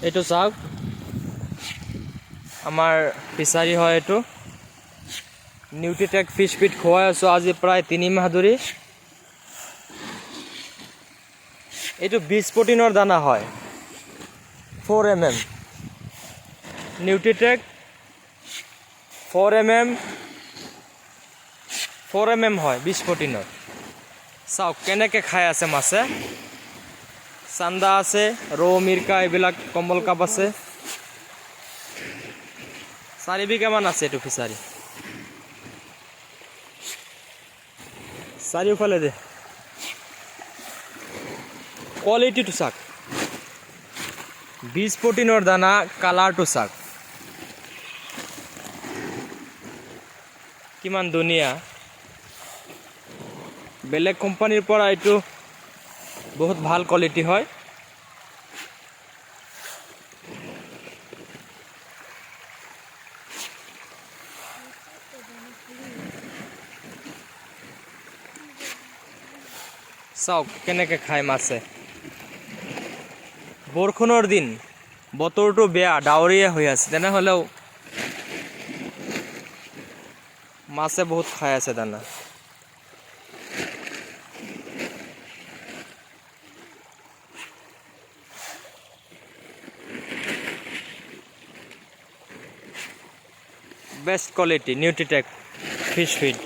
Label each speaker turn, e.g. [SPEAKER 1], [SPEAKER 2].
[SPEAKER 1] এইটো চাওক আমাৰ ফিচাৰী হয় এইটো নিউট্ৰিটেক ফিছ ফিড খুৱাই আছোঁ আজি প্ৰায় 3 মাহ ধৰি এইটো 20 প্ৰটিনৰ দানা হয় 4 mm নিউট্ৰিটেক 4 mm হয় 20 প্ৰটিনৰ চাওক কেনেকৈ খাই আছে মাছে চান্দা আছে ৰৌ মিৰ্কা এইবিলাক কমল কাপ আছে 4 বিঘামান আছে এইটো ফিচাৰী চাৰিওফালে দে কোৱালিটিটো চাওক 20 প্ৰটিনৰ দানা কালাৰটো চাওক কিমান ধুনীয়া বেলেগ কোম্পানীৰ পৰা এইটো বহুত ভাল কোৱালিটি হয় চাওক কেনেকৈ খাই মাছে বৰষুণৰ দিন বতৰটো বেয়া ডাৱৰীয়া হৈ আছে তেনেহ'লেও মাছে বহুত খাই আছে দানা বেষ্ট কোৱালিটি নিউট্ৰিটেক ফিছ ফিড